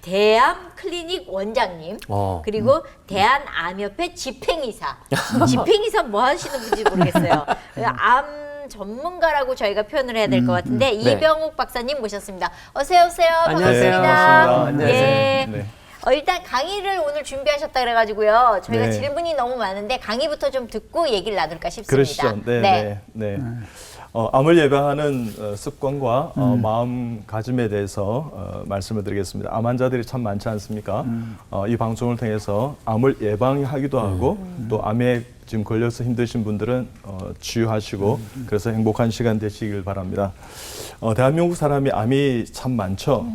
대암 클리닉 원장님, 그리고 대한암협회 집행이사. 집행이사 뭐 하시는 분인지 모르겠어요. 암 전문가라고 저희가 표현을 해야 될 것 같은데 이병욱 박사님 모셨습니다. 어서 오세요. 안녕하세요. 반갑습니다. 반갑습니다. 예. 네. 일단 강의를 오늘 준비하셨다 그래가지고요. 저희가 네. 질문이 너무 많은데 강의부터 좀 듣고 얘기를 나눌까 싶습니다. 그러시죠. 네. 암을 예방하는 습관과 마음가짐에 대해서 말씀을 드리겠습니다. 암 환자들이 참 많지 않습니까? 이 방송을 통해서 암을 예방하기도 하고 또 암에 지금 걸려서 힘드신 분들은 치유하시고 그래서 행복한 시간 되시길 바랍니다. 대한민국 사람이 암이 참 많죠.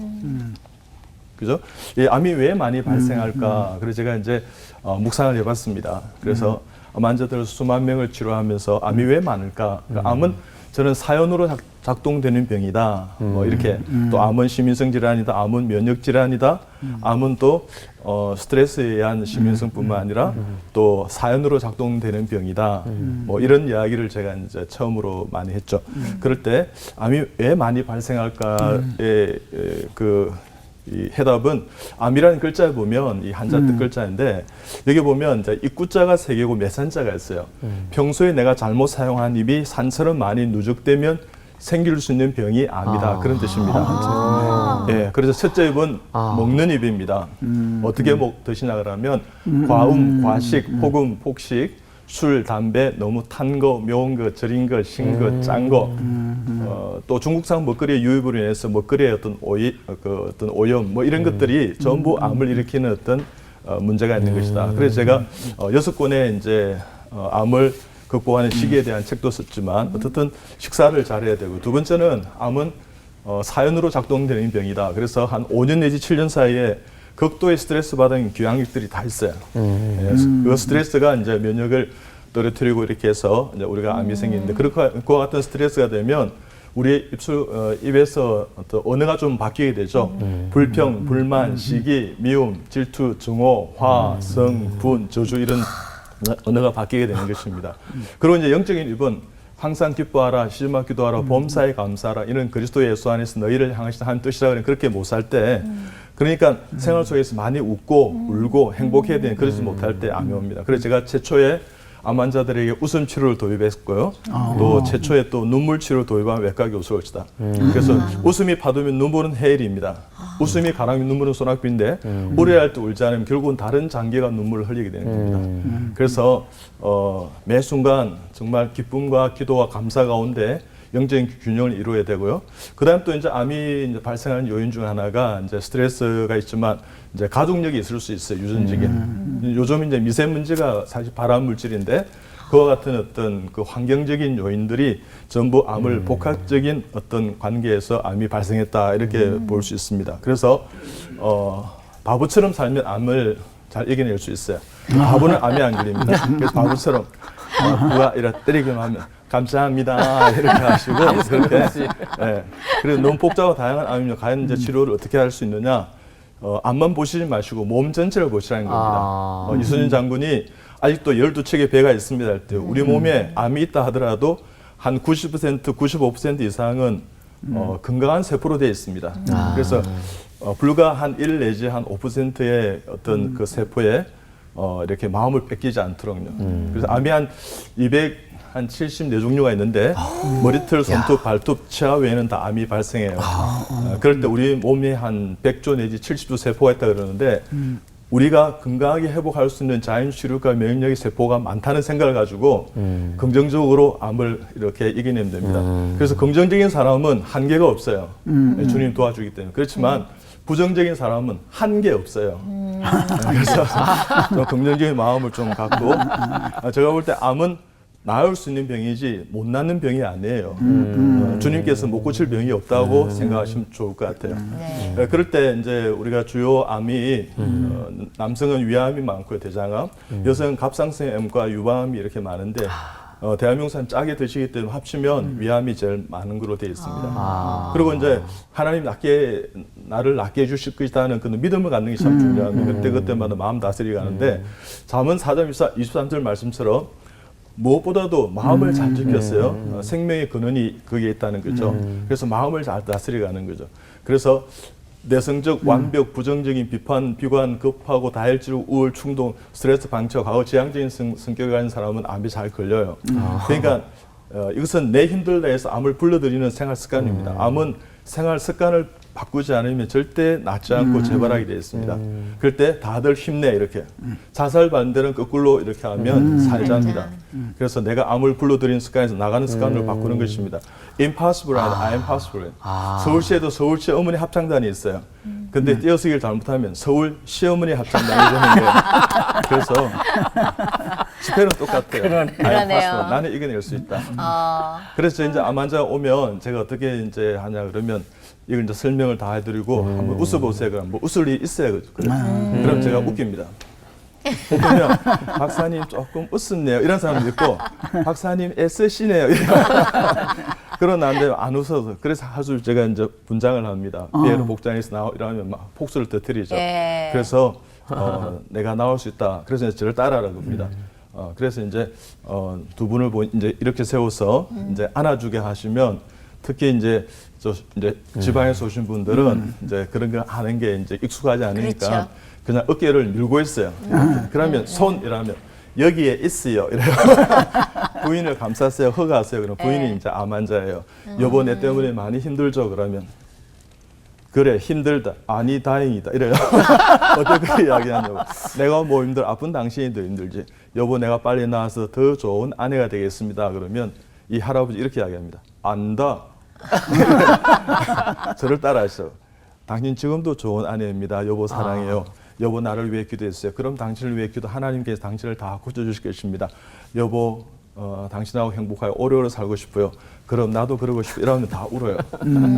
그죠? 이 암이 왜 많이 발생할까? 그래서 제가 이제 묵상을 해봤습니다. 그래서 암 환자들 수만 명을 치료하면서 암이 왜 많을까? 그러니까 암은 저는 사연으로 작동되는 병이다. 뭐 이렇게 또 암은 시민성 질환이다. 암은 면역 질환이다. 암은 또 스트레스에 의한 시민성뿐만 아니라 또 사연으로 작동되는 병이다. 뭐 이런 이야기를 제가 이제 처음으로 많이 했죠. 그럴 때 암이 왜 많이 발생할까의 이 해답은 암이라는 글자에 보면 이 한자 뜻 글자인데 여기 보면 이제 입구자가 3개고 매산자가 있어요. 평소에 내가 잘못 사용한 입이 산처럼 많이 누적되면 생길 수 있는 병이 암이다. 그런 뜻입니다. 예, 그래서 첫째 입은 먹는 입입니다. 어떻게 드시나 그러면 과음, 과식, 폭음, 폭식, 술, 담배, 너무 탄 거, 매운 거, 절인 거, 신 거, 짠 거, 또 중국산 먹거리의 유입으로 인해서 먹거리의 어떤 어떤 오염, 뭐 이런 것들이 전부 암을 일으키는 어떤 문제가 있는 것이다. 그래서 제가 6권의 이제 암을 극복하는 시기에 대한 책도 썼지만 어쨌든 식사를 잘해야 되고 두 번째는 암은 사연으로 작동되는 병이다. 그래서 한 5년 내지 7년 사이에 극도의 스트레스 받은 귀향육들이 다 있어요. 그 스트레스가 이제 면역을 떨어뜨리고 이렇게 해서 이제 우리가 암이 생기는데 그와 같은 스트레스가 되면 우리 입에서 어떤 언어가 좀 바뀌게 되죠. 불평, 불만, 시기, 미움, 질투, 증오, 화, 성, 분, 저주 이런 언어가 바뀌게 되는 것입니다. 그리고 이제 영적인 입은 항상 기뻐하라, 시주마 기도하라, 범사에 감사하라 이런 그리스도의 예수 안에서 너희를 향하시는 뜻이라 그렇게 못 살 때 그러니까 생활 속에서 많이 웃고 울고 행복해야 되는 그러지 못할 때 암이 옵니다. 그래서 제가 최초에 암 환자들에게 웃음 치료를 도입했고요. 또 최초에 또 눈물 치료를 도입한 외과 교수였다. 그래서 웃음이 파도면 눈물은 해일입니다. 웃음이 가랑이면 눈물은 소낙비인데 우려할 때 울지 않으면 결국은 다른 장기가 눈물을 흘리게 되는 겁니다. 그래서 매 순간 정말 기쁨과 기도와 감사 가운데 영적인 균형을 이루어야 되고요. 그다음 또 이제 암이 이제 발생하는 요인 중 하나가 이제 스트레스가 있지만 이제 가족력이 있을 수 있어요. 유전적인. 요즘 이제 미세먼지가 사실 발암 물질인데 그와 같은 어떤 그 환경적인 요인들이 전부 암을 복합적인 어떤 관계에서 암이 발생했다 이렇게 볼 수 있습니다. 그래서 바보처럼 살면 암을 잘 이겨낼 수 있어요. 바보는 암이 안 걸립니다. 그래서 바보처럼 누가 이렇게 때리기만 하면 감사합니다 이렇게 하시고 그렇게 그래서 너무 복잡하고 다양한 암입니다. 과연 이제 치료를 어떻게 할 수 있느냐? 암만 보시지 마시고 몸 전체를 보시라는 겁니다. 이순신 장군이 아직도 12척의 배가 있습니다 할 때 우리 몸에 암이 있다 하더라도 한 90%, 95% 이상은 건강한 세포로 되어 있습니다. 그래서 불과 한 1 내지 한 5%의 어떤 그 세포에 이렇게 마음을 뺏기지 않도록요. 그래서 암이 한 74종류가 있는데 머리털, 손톱, 발톱, 치아 외에는 다 암이 발생해요. 그럴 때 우리 몸에 한 100조 내지 70조 세포가 있다 그러는데 우리가 건강하게 회복할 수 있는 자연치료과免疫力 세포가 많다는 생각을 가지고 긍정적으로 암을 이렇게 이겨내면 됩니다. 그래서 긍정적인 사람은 한계가 없어요. 주님 도와주기 때문에. 그렇지만 부정적인 사람은 한계 없어요. 그래서 좀 긍정적인 마음을 좀 갖고 제가 볼 때 암은 나을 수 있는 병이지 못 낫는 병이 아니에요. 주님께서 못 고칠 병이 없다고 생각하시면 좋을 것 같아요. 그럴 때 이제 우리가 주요 암이 남성은 위암이 많고요, 대장암. 여성은 갑상선 암과 유방암이 이렇게 많은데 대한민국 사람 짜게 드시기 때문에 합치면 위암이 제일 많은 걸로 되어 있습니다. 그리고 이제 하나님 나를 낫게 해주실 것이라는 그 믿음을 갖는 게 참 중요합니다. 그때마다 마음 다스리게 하는데 잠언 4장 23절 말씀처럼 무엇보다도 마음을 잘 지켰어요. 생명의 근원이 거기에 있다는 거죠. 그래서 마음을 잘 다스려가는 거죠. 그래서 내성적 완벽, 부정적인 비판, 비관, 급하고 다혈질, 우울, 충동, 스트레스 방처, 과거 지향적인 성격을 가진 사람은 암이 잘 걸려요. 그러니까 이것은 내 힘들다 해서 암을 불러들이는 생활 습관입니다. 암은 생활 습관을 바꾸지 않으면 절대 낫지 않고 재발하게 되어 있습니다. 그럴 때 다들 힘내 이렇게. 자살 반대는 거꾸로 이렇게 하면 살자입니다. 그래서 내가 암을 불러들이는 습관에서 나가는 습관을 바꾸는 것입니다. impossible and I am possible. 서울시에도 서울시 어머니 합창단이 있어요. 근데 띄어쓰기를 잘못하면 서울 시어머니 합창단이 되는 거예요. 그래서 집회는 똑같아요. I am possible. 나는 이겨낼 수 있다. 그래서 이제 암 환자가 오면 제가 어떻게 이제 하냐 그러면 이걸 이제 설명을 다 해드리고 한번 웃어보세요. 그럼 뭐 웃을 일이 있어요. 그럼 제가 웃깁니다. 그러면 박사님 조금 웃었네요. 이런 사람도 있고 박사님 애쓰시네요. 그러는데 안 웃어서 그래서 아주 제가 이제 분장을 합니다. 피에로 복장에서 이러면 막 폭소를 터뜨리죠. 그래서 내가 나올 수 있다. 그래서 이제 저를 따라라고 합니다. 그래서 이제 두 분을 이제 이렇게 세워서 이제 안아주게 하시면 특히 이제 지방에서 오신 분들은 이제 그런 거 하는 게 이제 익숙하지 않으니까 그렇죠. 그냥 어깨를 밀고 있어요. 그러면 손 이러면 여기에 있어요. 이래요. 부인을 감쌌어요. 허가하세요. 그럼 부인이 이제 암 환자예요. 여보 내 때문에 많이 힘들죠. 그러면 그래 힘들다. 아니 다행이다. 이래요. 어떻게 이야기하냐고. 내가 뭐 힘들어. 아픈 당신이 더 힘들지. 여보 내가 빨리 나와서 더 좋은 아내가 되겠습니다. 그러면 이 할아버지 이렇게 이야기합니다. 안다. 저를 따라하시죠. 당신 지금도 좋은 아내입니다. 여보 사랑해요. 여보 나를 위해 기도했어요. 그럼 당신을 위해 기도 하나님께서 당신을 다 고쳐주실 것입니다. 여보 당신하고 행복하게 오래오래 살고 싶어요. 그럼 나도 그러고 싶어. 이러면 다 울어요.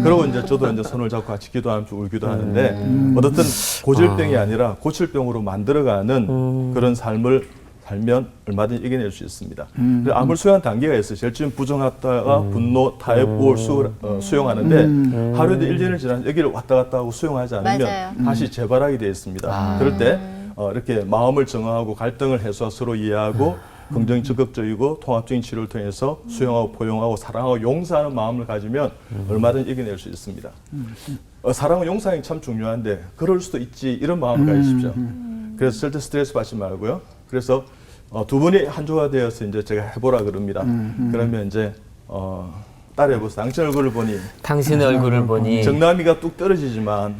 그러고 이제 저도 이제 손을 잡고 같이 기도하면서 울기도 하는데 어떻든 고질병이 아니라 고칠병으로 만들어가는 그런 삶을 살면 얼마든지 이겨낼 수 있습니다. 암을 수용한 단계가 있어요. 제일 처음 부정하다가 분노, 타협, 우울 수용하는데 하루에도 1년을 지나면 여기를 왔다 갔다 하고 수용하지 않으면 맞아요. 다시 재발하게 되어 있습니다. 그럴 때 이렇게 마음을 정화하고 갈등을 해소하고 서로 이해하고 긍정 적극적이고 통합적인 치료를 통해서 수용하고 포용하고 사랑하고 용서하는 마음을 가지면 얼마든지 이겨낼 수 있습니다. 사랑과 용서하는 게 참 중요한데 그럴 수도 있지 이런 마음을 가지십시오. 그래서 절대 스트레스 받지 말고요. 그래서 두 분이 한 조가 되어서 이제 제가 해보라 그럽니다. 그러면 이제 따라해보세요. 당신 얼굴을 보니 당신의 얼굴을 보니 정남이가 뚝 떨어지지만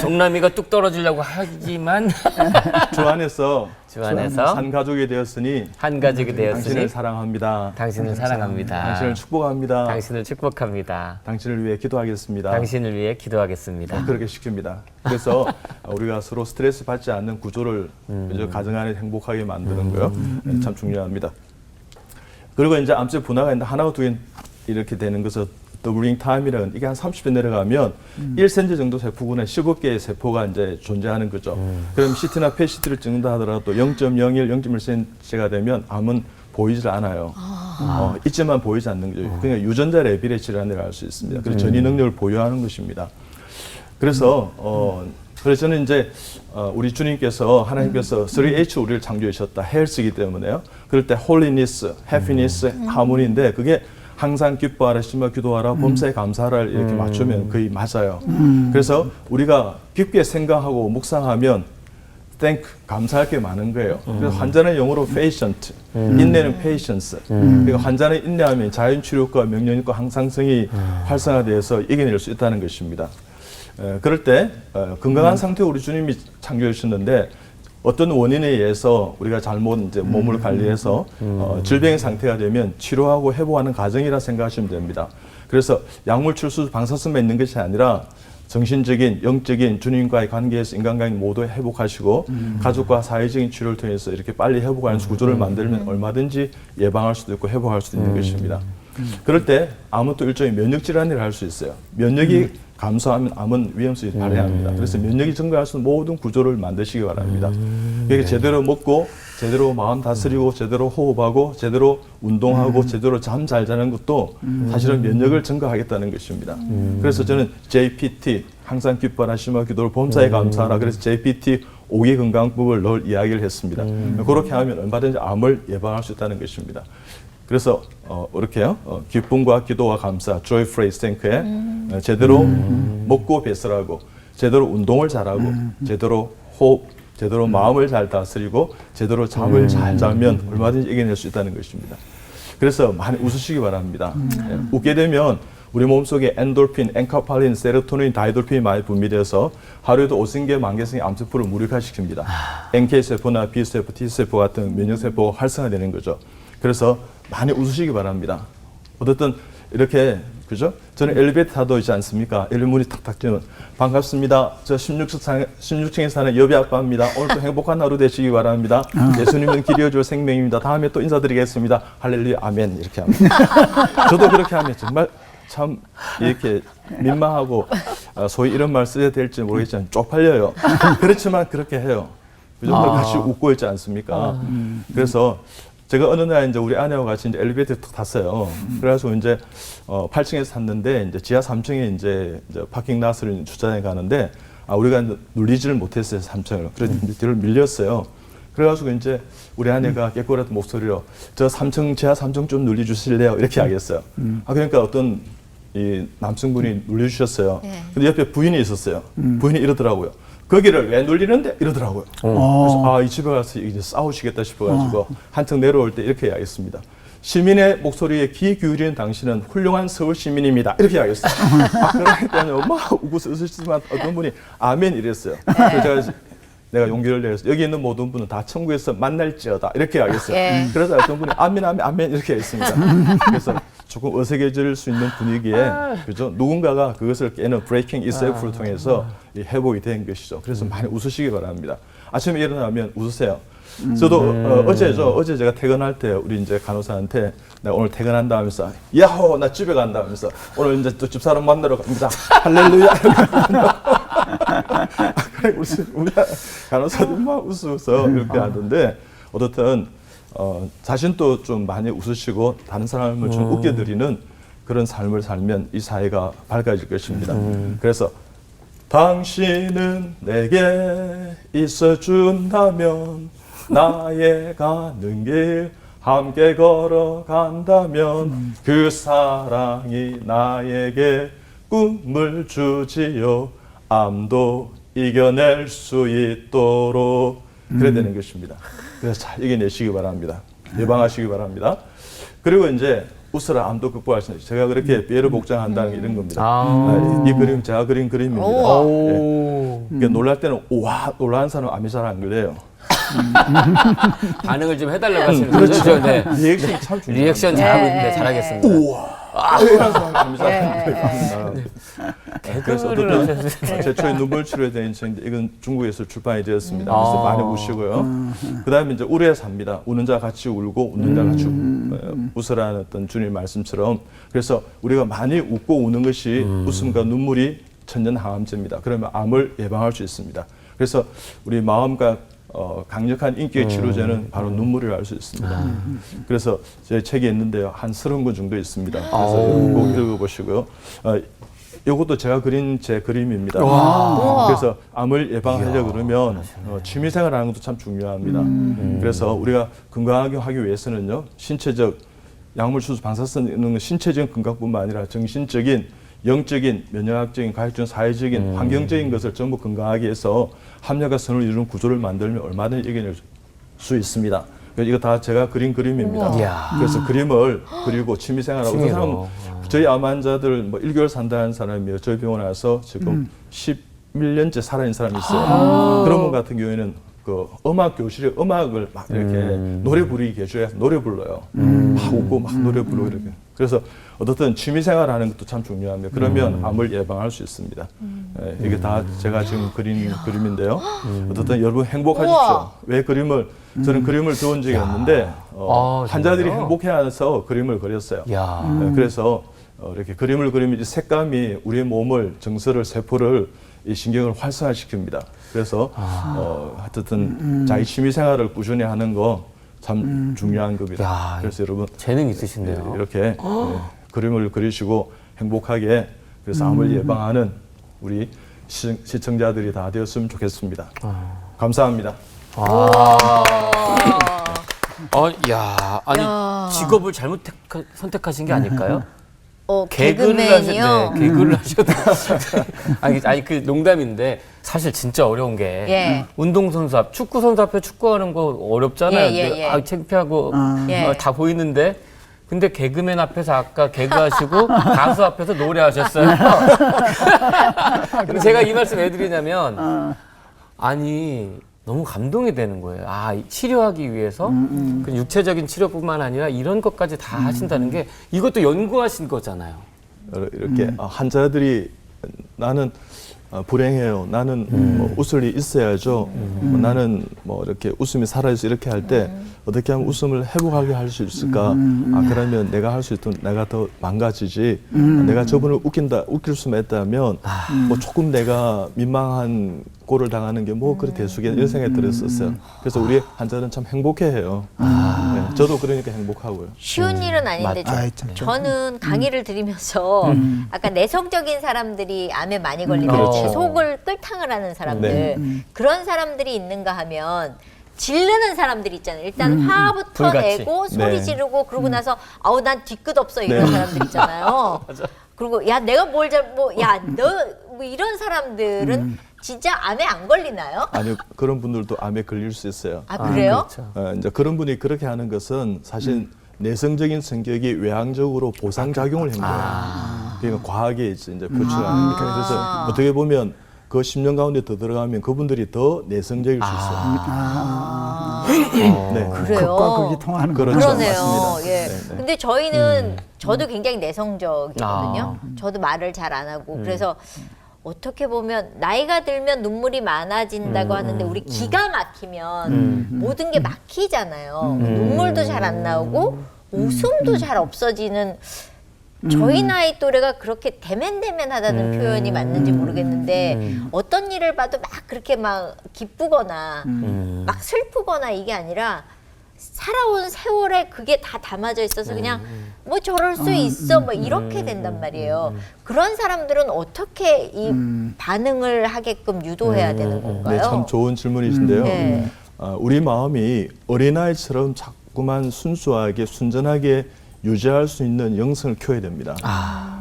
정남이가 뚝 떨어지려고 하지만 주 안에서 한 한 가족이 되었으니 당신을 사랑합니다. 당신을 사랑합니다. 당신을 축복합니다. 당신을 축복합니다. 당신을 위해 기도하겠습니다. 당신을 위해 기도하겠습니다. 그렇게 시킵니다. 그래서 우리가 서로 스트레스 받지 않는 구조를 가정 안에 행복하게 만드는 거요. 참 중요합니다. 그리고 이제 암세 분화가 있는데 하나가 두 개 이렇게 되는 것은 더블링 타임이라는 이게 한 30배 내려가면 1cm 정도 세포군에 15개의 세포가 이제 존재하는 거죠. 그럼 CT나 PET를 찍는다 하더라도 0.01, 0.1cm가 되면 암은 보이질 않아요. 있지만 보이지 않는 거죠. 그러니까 유전자 레벨의 질환이라고 할 수 있습니다. 그래서 전이 능력을 보유하는 것입니다. 그래서 저는 이제 우리 주님께서 하나님께서 3H 우리를 창조하셨다. 헬스이기 때문에요. 그럴 때 홀리니스, 해피니스, 하모니인데 그게 항상 기뻐하라, 심어 기도하라, 범사에 감사하라 이렇게 맞추면 거의 맞아요. 그래서 우리가 깊게 생각하고 묵상하면 thank, 감사할 게 많은 거예요. 그래서 환자는 영어로 patient, 인내는 patience. 그러니까 환자는 인내하면 자연치료과 명령과 항상성이 활성화되어서 이겨낼 수 있다는 것입니다. 그럴 때 건강한 상태로 우리 주님이 창조해 주셨는데 어떤 원인에 의해서 우리가 잘못 이제 몸을 관리해서 질병의 상태가 되면 치료하고 회복하는 과정이라 생각하시면 됩니다. 그래서 약물 출수 방사선만 있는 것이 아니라 정신적인, 영적인 주님과의 관계에서 인간관계 모두 회복하시고 가족과 사회적인 치료를 통해서 이렇게 빨리 회복하는 구조를 만들면 얼마든지 예방할 수도 있고 회복할 수도 있는 것입니다. 그럴 때 암은 또 일종의 면역 질환이라 할 수 있어요. 면역이 감소하면 암은 위험성이 발생합니다. 그래서 면역이 증가할 수 있는 모든 구조를 만드시기 바랍니다. 그러니까 제대로 먹고 제대로 마음 다스리고 제대로 호흡하고 제대로 운동하고 제대로 잠 잘 자는 것도 사실은 면역을 증가하겠다는 것입니다. 그래서 저는 JPT 항상 기뻐하라 심화 기도를 범사에 감사하라 그래서 JPT 5개 건강법을 늘 이야기를 했습니다. 그렇게 하면 얼마든지 암을 예방할 수 있다는 것입니다. 그래서 이렇게요. 기쁨과 기도와 감사, joy, praise, thank에 제대로 먹고 배설하고 제대로 운동을 잘하고 제대로 호흡, 제대로 마음을 잘 다스리고 제대로 잠을 잘 자면 얼마든지 이겨낼 수 있다는 것입니다. 그래서 많이 웃으시기 바랍니다. 웃게 되면 우리 몸속에 엔돌핀, 엔카팔린, 세로토닌, 다이돌핀이 많이 분비돼서 하루에도 5,000개, 10,000개의 암세포를 무력화시킵니다. NK세포나 B세포, T세포 같은 면역세포가 활성화되는 거죠. 그래서 많이 웃으시기 바랍니다. 어쨌든 이렇게 그죠? 저는 엘리베이터 타도 있지 않습니까? 엘리문이 탁탁 뛰면 반갑습니다. 저 16층에 사는 여비 아빠입니다. 오늘도 행복한 하루 되시기 바랍니다. 예수님은 길이어 줄 생명입니다. 다음에 또 인사드리겠습니다. 할렐루야 아멘 이렇게 합니다. 저도 그렇게 하면 정말 참 이렇게 민망하고 소위 이런 말 써야 될지 모르겠지만 쪽팔려요. 그렇지만 그렇게 해요. 그죠? 같이 웃고 있지 않습니까? 그래서 제가 어느 날 이제 우리 아내와 같이 이제 엘리베이터에 탁 탔어요. 그래서 이제 8층에서 탔는데 이제 지하 3층에 이제 파킹 낫을 주차장에 가는데 우리가 이제 눌리지를 못했어요 3층을. 그래서 이제 뒤를 밀렸어요. 그래가지고 이제 우리 아내가 깨꼬랐던 목소리로 저 3층 지하 3층 좀 눌려주실래요? 이렇게 하겠어요. 그러니까 어떤 이 남성분이 눌려주셨어요. 근데 옆에 부인이 있었어요. 부인이 이러더라고요. 거기를 왜 눌리는데? 이러더라고요. 그래서 이 집에 가서 이제 싸우시겠다 싶어가지고 한층 내려올 때 이렇게 이야기했습니다. 시민의 목소리에 귀 기울이는 당신은 훌륭한 서울 시민입니다. 이렇게 이야기했어요. 그러니까 막 웃고 쓰시지만 어떤 분이 아멘 이랬어요. 그래서 내가 용기를 내서 여기 있는 모든 분은 다 천국에서 만날지어다 이렇게 이야기했어요. 그래서 어떤 분이 아멘 아멘 아멘 이렇게 했습니다. 그래서 조금 어색해질 수 있는 분위기에 그죠? 누군가가 그것을 깨는 브레이킹 이셀프를 통해서 회복이 된 것이죠. 그래서 많이 웃으시기 바랍니다. 아침에 일어나면 웃으세요. 저도 어제 제가 퇴근할 때 우리 이제 간호사한테 내가 오늘 퇴근한다 하면서 야호 나 집에 간다 하면서 오늘 이제 또 집사람 만나러 갑니다. 할렐루야. 그래 우리 간호사들 막 웃어서 이렇게 하던데 어떻든 자신도 좀 많이 웃으시고 다른 사람을 좀 웃겨드리는 그런 삶을 살면 이 사회가 밝아질 것입니다. 그래서 당신은 내게 있어준다면 나의 가는 길 함께 걸어간다면 그 사랑이 나에게 꿈을 주지요. 암도 이겨낼 수 있도록 그래야 되는 것입니다. 그래서 잘 이겨내시기 바랍니다. 예방하시기 바랍니다. 그리고 이제 웃으라 암도 극복할 수 있는 제가 그렇게 삐에르 복장한다는 게 이런 겁니다. 이 그림 제가 그린 그림입니다. 그러니까 놀랄 때는 우와 놀라는 사람은 암이 잘 안 그래요. 반응을 좀 해달라고 하시는 그렇죠. 거죠? 네. 리액션이 참 중요해요. 리액션 잘하고 있는데 잘하겠습니다. 우와 이런 사람은 암이 잘 안 그래요. 그래서 어떤 최초의 눈물 치료에 대한 책인데 이건 중국에서 출판이 되었습니다. 그래서 많이 우시고요. 그다음에 이제 울어야 삽니다. 우는 자 같이 울고 웃는 자 같이 웃으라는 어떤 주님 말씀처럼 그래서 우리가 많이 웃고 우는 것이 웃음과 눈물이 천년항암제입니다. 그러면 암을 예방할 수 있습니다. 그래서 우리 마음과 강력한 인기의 치료제는 바로 눈물이라 할 수 있습니다. 그래서 제 책에 있는데요. 한 30권 정도 있습니다. 그래서 꼭 읽어보시고요. 이것도 제가 그린 제 그림입니다. 그래서 암을 예방하려고 그러면 취미생활 하는 것도 참 중요합니다. 그래서 우리가 건강하게 하기 위해서는요. 신체적 약물수술 방사 쓰는 신체적인 건강뿐만 아니라 정신적인 영적인, 면역학적인, 가족적인, 사회적인, 환경적인 것을 전부 건강하게 해서 합력과 선을 이루는 구조를 만들면 얼마든지 이겨낼 수 있습니다. 이거 다 제가 그린 그림입니다. 그래서 그림을 그리고 취미생활하고 그 사람 저희 암 환자들 뭐 1개월 산다는 사람이요. 저희 병원에 와서 지금 11년째 살아있는 사람이 있어요. 그런 분 같은 경우에는 그 음악 교실에 음악을 막 이렇게 노래 부르기 개조해서 노래 불러요. 막 웃고 막 노래 부르고 이렇게. 그래서 어떻든 취미생활 하는 것도 참 중요합니다. 그러면 암을 예방할 수 있습니다. 이게 다 제가 지금 그린 그림인데요. 어떻든 여러분 행복하십시오. 왜 그림을 저는 그림을 배운 적이 없는데 환자들이 행복해하면서 그림을 그렸어요. 그래서 이렇게 그림을 그리면 이 색감이 우리의 몸을 정서를 세포를 이 신경을 활성화시킵니다. 그래서 하여튼 자기 취미생활을 꾸준히 하는 거 참 중요한 겁니다. 그래서 여러분 재능 있으신데요. 이렇게 그림을 그리시고 행복하게 그래서 암을 예방하는 우리 시청자들이 다 되었으면 좋겠습니다. 감사합니다. 야, 아니 야. 직업을 잘못 선택하신 게 아닐까요? 개그맨이요. 네, 개그를 하셔도 아니 그 농담인데 사실 진짜 어려운 게 예. 운동선수 앞, 축구선수 앞에 축구하는 거 어렵잖아요. 예. 창피하고 예. 다 보이는데 근데 개그맨 앞에서 아까 개그하시고 가수 앞에서 노래하셨어요. 근데 제가 이 말씀 왜 드리냐면 아니 너무 감동이 되는 거예요. 치료하기 위해서 그 육체적인 치료뿐만 아니라 이런 것까지 다 하신다는 게 이것도 연구하신 거잖아요. 이렇게 환자들이 나는 불행해요. 나는 뭐 웃을 일 있어야죠. 나는 뭐 이렇게 웃음이 사라져서 이렇게 할 때 어떻게 하면 웃음을 회복하게 할 수 있을까? 그러면 내가 할 수 있도록 내가 더 망가지지. 내가 저분을 웃길 수만 있다면 뭐 조금 내가 민망한 꼴을 당하는 게 뭐 그리 대수겠 이런 생각이 들었었어요. 그래서 우리 환자들은 참 행복해해요. 네, 저도 그러니까 행복하고요. 쉬운 일은 아닌데 저는 강의를 들으면서 아까 내성적인 사람들이 암에 많이 걸리는 속을 끌탕을 하는 사람들 그런 사람들이 있는가 하면 지르는 사람들 있잖아요. 일단 화부터 불같이. 내고 소리 지르고 그러고 나서 아우 난 뒤끝 없어 이런 사람들 있잖아요. 그리고 야 내가 뭘 너 뭐 이런 사람들은 진짜 암에 안 걸리나요? 아니요, 그런 분들도 암에 걸릴 수 있어요. 그래요? 그렇죠. 이제 그런 분이 그렇게 하는 것은 사실 내성적인 성격이 외향적으로 보상작용을 한 거예요. 그러니까 과하게 이제 표출하는 거예요. 그래서 어떻게 보면 그 10년 가운데 더 들어가면 그분들이 더 내성적일 수 있어요. 네. 그래요? 극과 극이 통하는 그렇죠. 그러네요. 맞습니다. 예. 네, 네. 근데 저희는 저도 굉장히 내성적이거든요. 저도 말을 잘 안 하고 그래서 어떻게 보면 나이가 들면 눈물이 많아진다고 하는데 우리 기가 막히면 모든 게 막히잖아요. 눈물도 잘 안 나오고 웃음도 잘 없어지는 저희 나이 또래가 그렇게 대면대면하다는 표현이 맞는지 모르겠는데 어떤 일을 봐도 막 그렇게 막 기쁘거나 막 슬프거나 이게 아니라 살아온 세월에 그게 다 담아져 있어서 그냥 뭐 저럴 수 있어 뭐 이렇게 된단 말이에요. 그런 사람들은 어떻게 이 반응을 하게끔 유도해야 되는 건가요? 네, 참 좋은 질문이신데요. 네. 우리 마음이 어린아이처럼 자꾸만 순수하게 순전하게 유지할 수 있는 영성을 키워야 됩니다.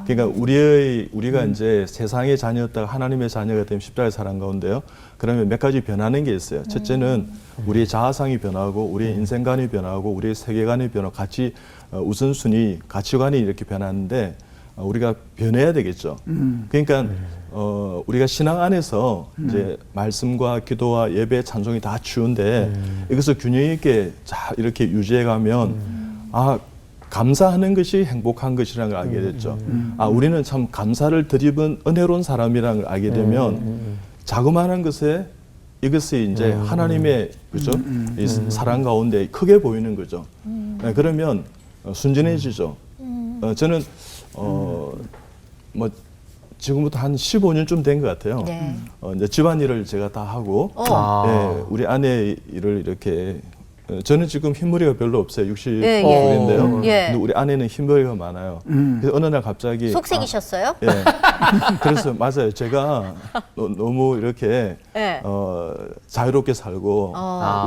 그러니까 우리가 이제 세상의 자녀였다가 하나님의 자녀가 되면 십자가의 사랑 가운데요. 그러면 몇 가지 변하는 게 있어요. 첫째는 우리의 자아상이 변하고 우리의 인생관이 변하고 우리의 세계관이 변하고 같이 우선순위, 가치관이 이렇게 변하는데 우리가 변해야 되겠죠. 그러니까 우리가 신앙 안에서 이제 말씀과 기도와 예배, 찬송이 다 치운데 이것을 균형 있게 잘 이렇게 유지해 가면 감사하는 것이 행복한 것이라는 걸 알게 됐죠. 우리는 참 감사를 드리는 은혜로운 사람이라는 걸 알게 되면 자그마한 것에 이것이 이제 하나님의 그죠? 이 사랑 가운데 크게 보이는 거죠. 네, 그러면 순진해지죠. 저는 뭐 지금부터 한 15년쯤 된 것 같아요. 네. 이제 집안일을 제가 다 하고 네, 우리 아내 일을 이렇게 저는 지금 흰머리가 별로 없어요. 60인데요. 근데 우리 아내는 흰머리가 많아요. 그래서 어느 날 갑자기 속색이셨어요? 예. 그래서 맞아요. 제가 너무 이렇게 자유롭게 살고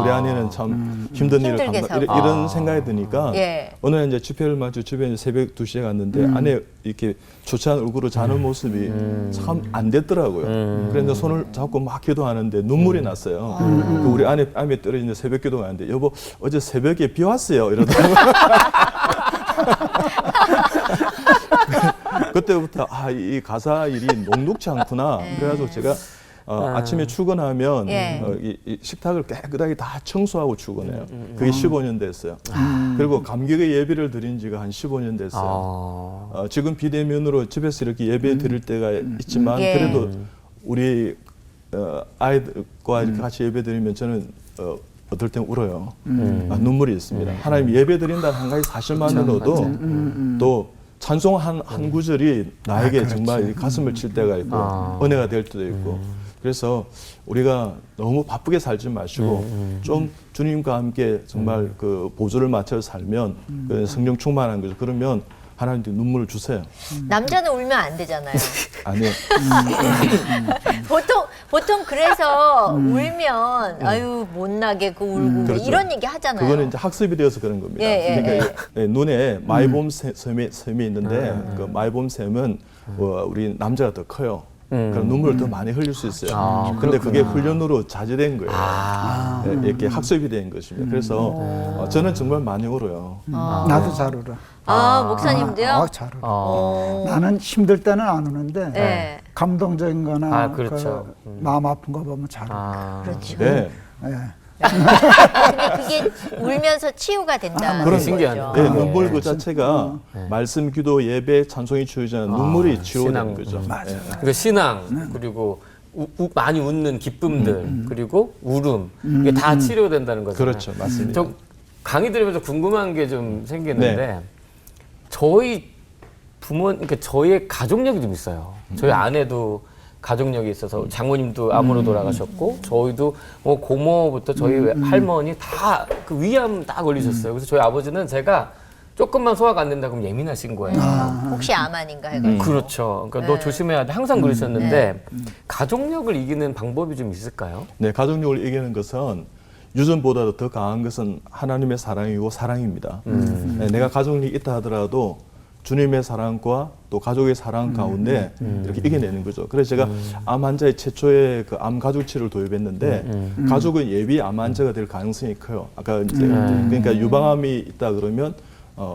우리 아내는 참 힘든 일을 이런 생각이 드니까 어느 날 이제 집회를 마치고 집에 새벽 2시에 갔는데 아내 이렇게 좋지 않은 얼굴로 자는 모습이 참 안 됐더라고요. 그런데 손을 잡고 막 기도하는데 눈물이 났어요. 우리 아내 뺨에 떨어지는데 새벽 기도가 하는데 여보 어제 새벽에 비 왔어요 이러더라고요. 그때부터 이 가사 일이 녹록지 않구나. 그래가지고 제가 아침에 출근하면 이 식탁을 깨끗하게 다 청소하고 출근해요. 그게 15년 됐어요. 그리고 감격의 예배를 드린 지가 한 15년 됐어요. 지금 비대면으로 집에서 이렇게 예배 드릴 때가 있지만 그래도 우리 아이들과 이렇게 같이 예배 드리면 저는 어떨 땐 울어요. 눈물이 있습니다. 하나님 예배 드린다는 한 가지 사실만으로도 또 찬송 한 구절이 나에게 정말 가슴을 칠 때가 있고 은혜가 될 때도 있고 그래서 우리가 너무 바쁘게 살지 마시고 좀 주님과 함께 정말 그 보조를 맞춰서 살면 그 성령 충만한 거죠. 그러면 하나님께 눈물을 주세요. 남자는 울면 안 되잖아요. 아니요. 보통 그래서 울면 아유 못나게 그 울고 그렇죠. 이런 얘기 하잖아요. 그거는 이제 학습이 되어서 그런 겁니다. 예, 예, 그러니까 눈에 마이봄 샘이 있는데 그 마이봄 샘은 우리 남자가 더 커요. 그럼 눈물을 더 많이 흘릴 수 있어요. 근데 그게 훈련으로 자제된 거예요. 네, 이렇게 학습이 된 것입니다. 그래서 저는 정말 많이 울어요. 나도 잘 울어. 목사님도요? 잘 울어. 나는 힘들 때는 안 우는데 네. 감동적인 거나 그렇죠. 그 마음 아픈 거 보면 잘 울어. 그렇죠. 네. 예. 근데 그게 울면서 치유가 된다는 그런 거죠. 신기하네요. 네, 눈물 그 자체가 말씀, 기도, 예배, 찬송이 치유자는 눈물이 치료되는 거죠. 맞아요. 그러니까 신앙 그리고 많이 웃는 기쁨들 그리고 울음 이게 다 치료된다는 거잖아요. 그렇죠, 맞습니다. 저 강의 들으면서 궁금한 게 좀 생기는데 저희 그러니까 저의 가족력이 좀 있어요. 저희 아내도 가족력이 있어서 장모님도 암으로 돌아가셨고 저희도 뭐 고모부터 저희 할머니 다 그 위암 다 걸리셨어요. 그래서 저희 아버지는 제가 조금만 소화가 안 된다 그러면 예민하신 거예요. 혹시 암 아닌가 해가지고. 그렇죠. 그러니까 너 조심해야 돼. 항상 그러셨는데 가족력을 이기는 방법이 좀 있을까요? 네, 가족력을 이기는 것은 유전보다도 더 강한 것은 하나님의 사랑이고 사랑입니다. 네, 내가 가족력이 있다 하더라도 주님의 사랑과 또 가족의 사랑 가운데 이렇게 이겨내는 거죠. 그래서 제가 암 환자의 최초의 그 암 가족 치료를 도입했는데 가족은 예비 암 환자가 될 가능성이 커요. 아까 이제 그러니까 유방암이 있다 그러면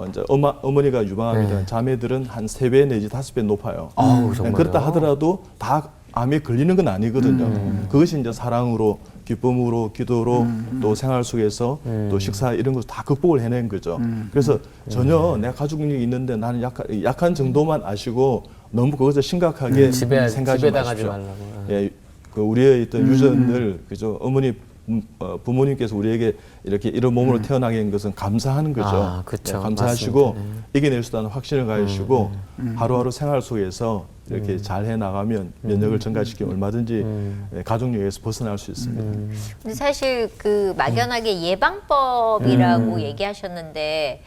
이제 어머니가 유방암이든 자매들은 한 3배 내지 5배 높아요. 정말요? 그렇다 하더라도 다 암에 걸리는 건 아니거든요. 그것이 이제 사랑으로, 기쁨으로, 기도로 또 생활 속에서 또 식사 이런 거 다 극복을 해낸 거죠. 그래서 전혀 내가 가족력이 있는데 나는 약한 정도만 아시고 너무 그것을 심각하게 생각하지 지배당하지 마십시오. 말라고. 예, 그 우리의 어떤 유전을 그죠 어머니 부모님께서 우리에게 이렇게 이런 몸으로 태어나게 한 것은 감사하는 거죠. 그쵸. 네, 감사하시고 맞습니다. 이겨낼 수 있다는 확신을 가지시고 하루하루 생활 속에서 이렇게 잘 해나가면 면역을 증가시키면 얼마든지 가족력에서 벗어날 수 있습니다. 근데 사실 그 막연하게 예방법이라고 얘기하셨는데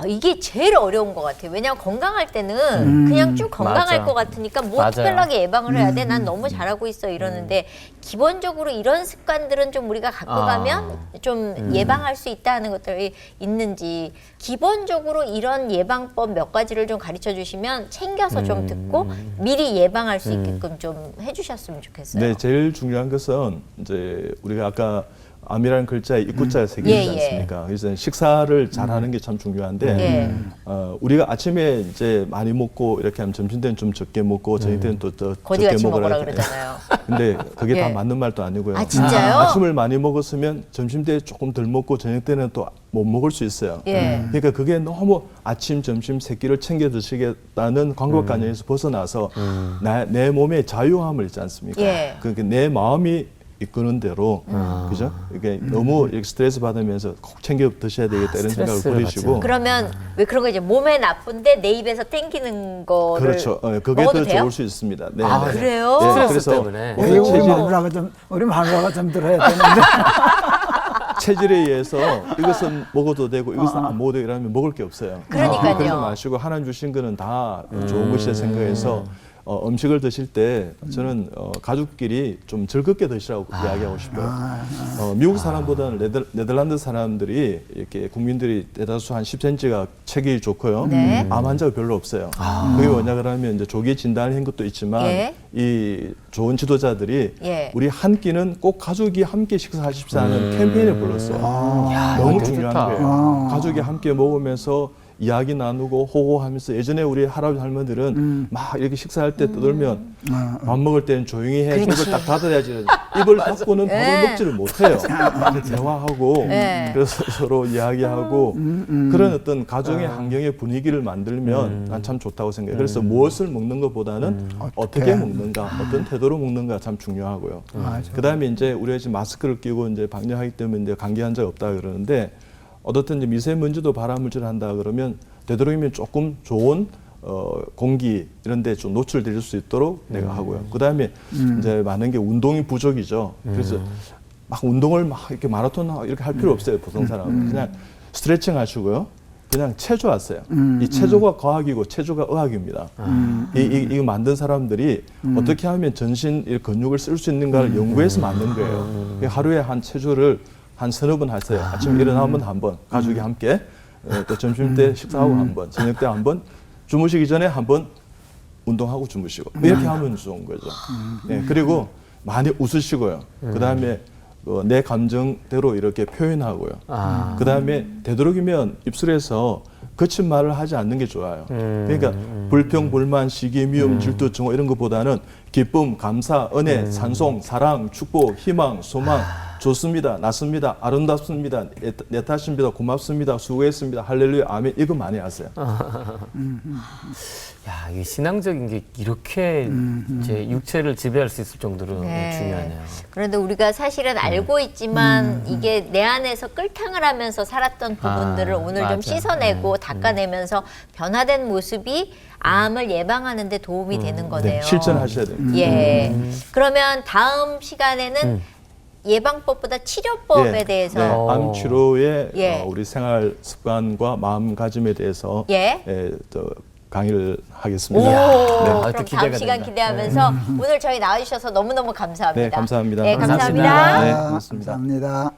이게 제일 어려운 것 같아요. 왜냐하면 건강할 때는 그냥 쭉 건강할 맞아. 것 같으니까 뭐 맞아요. 특별하게 예방을 해야 돼. 난 너무 잘하고 있어 이러는데 기본적으로 이런 습관들은 좀 우리가 갖고 가면 좀 예방할 수 있다는 것들이 있는지 기본적으로 이런 예방법 몇 가지를 좀 가르쳐 주시면 챙겨서 좀 듣고 미리 예방할 수 있게끔 좀 해주셨으면 좋겠어요. 네, 제일 중요한 것은 이제 우리가 아까 암이라는 글자에 입구자가 새겨있지 않습니까? 그래서 식사를 잘하는 게 참 중요한데 우리가 아침에 이제 많이 먹고 이렇게 하면 점심 때는 좀 적게 먹고 저녁 때는 또 적게 거지같이 먹으라 먹으라 그러잖아요. 근데 그게 다 예. 맞는 말도 아니고요. 아, 진짜요? 아침을 많이 먹었으면 점심 때 조금 덜 먹고 저녁 때는 또 못 먹을 수 있어요. 예. 그러니까 그게 너무 아침, 점심 세 끼를 챙겨 드시겠다는 광고관념에서 벗어나서 내 몸의 자유함을 있지 않습니까? 예. 그러니까 내 마음이 이끄는 대로 그죠? 이게 너무 이렇게 스트레스 받으면서 꼭 챙겨 드셔야 되겠다 이런 생각을 스트레스를 버리시고 그러면 왜 그런 거 이제 몸에 나쁜데 내 입에서 땡기는 거를 그렇죠. 그게 먹어도 더 돼요? 좋을 수 있습니다. 네, 아, 네. 그래요? 네, 스트레스 그래서 때문에. 우리 마누라가 좀 들어야 되는데. 체질에 의해서 이것은 먹어도 되고 이것은 안 먹어도 되고 이러면 먹을 게 없어요. 그러니까요. 그러지 마시고 하나님 주신 거는 다 좋은 것이라 생각해서 음식을 드실 때 저는 가족끼리 좀 즐겁게 드시라고 이야기하고 싶어요. 미국 사람보다는 네덜란드 사람들이 이렇게 국민들이 대다수 한 10cm가 체격이 좋고요. 네. 암 환자가 별로 없어요. 그게 뭐냐 그러면 이제 조기 진단을 한 것도 있지만 예. 이 좋은 지도자들이 예. 우리 한 끼는 꼭 가족이 함께 식사하십시오 하는 캠페인을 불렀어요. 너무 되게 중요한 좋다. 거예요. 가족이 함께 먹으면서 이야기 나누고 호호하면서 예전에 우리 할아버지 할머니들은 막 이렇게 식사할 때 떠들면 밥 먹을 때는 조용히 해 입을 딱 닫아야지 입을 닫고는 밥을 네. 먹지를 못해요. 대화하고 네. 그래서 서로 이야기하고 그런 어떤 가정의 환경의 분위기를 만들면 난 참 좋다고 생각해요. 그래서 무엇을 먹는 것보다는 어떻게 먹는가, 어떤 태도로 먹는가 참 중요하고요. 그다음에 이제 우리가 지금 마스크를 끼고 이제 방역하기 때문에 이제 감기 환자가 없다 그러는데 어떻든 이제 미세먼지도 발암물질을 한다 그러면 되도록이면 조금 좋은 공기 이런 데 좀 노출될 수 있도록 내가 하고요. 그다음에 이제 많은 게 운동이 부족이죠. 그래서 막 운동을 막 이렇게 마라톤 이렇게 할 필요 없어요. 보통 사람은 그냥 스트레칭 하시고요. 그냥 체조하세요. 이 체조가 과학이고 체조가 의학입니다. 이거 만든 사람들이 어떻게 하면 전신 이 근육을 쓸 수 있는가를 연구해서 만든 거예요. 하루에 한 체조를 한 서너 번 하세요. 아침에 일어나면 한 번, 가족이 함께, 또 점심 때 식사하고 한 번, 저녁 때 한 번, 주무시기 전에 한 번 운동하고 주무시고 이렇게 하면 좋은 거죠. 네, 그리고 많이 웃으시고요. 그다음에 내 감정대로 이렇게 표현하고요. 그다음에 되도록이면 입술에서 거친 말을 하지 않는 게 좋아요. 그러니까 불평, 불만, 시기, 미움, 질투, 증오 이런 것보다는 기쁨, 감사, 은혜, 찬송, 사랑, 축복, 희망, 소망, 좋습니다, 낫습니다, 아름답습니다, 내 탓입니다, 고맙습니다, 수고했습니다, 할렐루야, 아멘 이거 많이 하세요. 야, 이 신앙적인 게 이렇게 이제 육체를 지배할 수 있을 정도로 중요하네요. 그런데 우리가 사실은 알고 있지만 이게 내 안에서 끌탕을 하면서 살았던 부분들을 오늘 좀 맞아. 씻어내고 닦아내면서 변화된 모습이 암을 예방하는 데 도움이 되는 거네요. 네, 실천하셔야 돼요. 예. 그러면 다음 시간에는 예방법보다 치료법에 대해서 암 치료의 예. 우리 생활 습관과 마음가짐에 대해서 또 강의를 하겠습니다. 오, 네. 또 그럼 기대가 다음 시간 된다. 기대하면서 오늘 저희 나와주셔서 너무너무 감사합니다. 네, 감사합니다. 네, 감사합니다. 네, 아, 고맙습니다. 감사합니다.